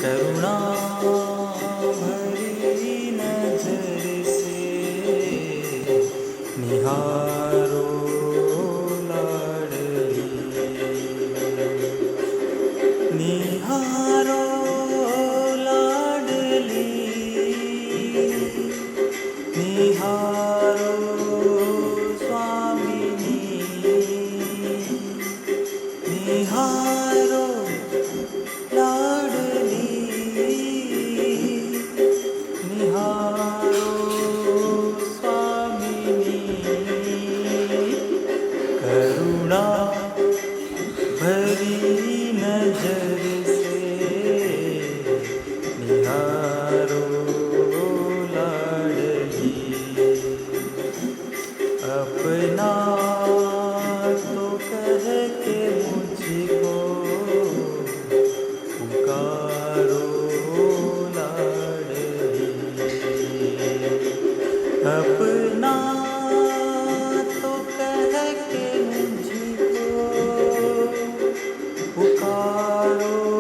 करुणा भरी नजर से निहारो लाडली, निहारो लाडली, निहारो स्वामिनी, निहारो लाडली, निहारो स्वामिनी, करुणा भरी नजर से निहारो लाडली, अपना तो कह के मुझको पुकारो लाडली, अपना तो कह के मुझको पुकारो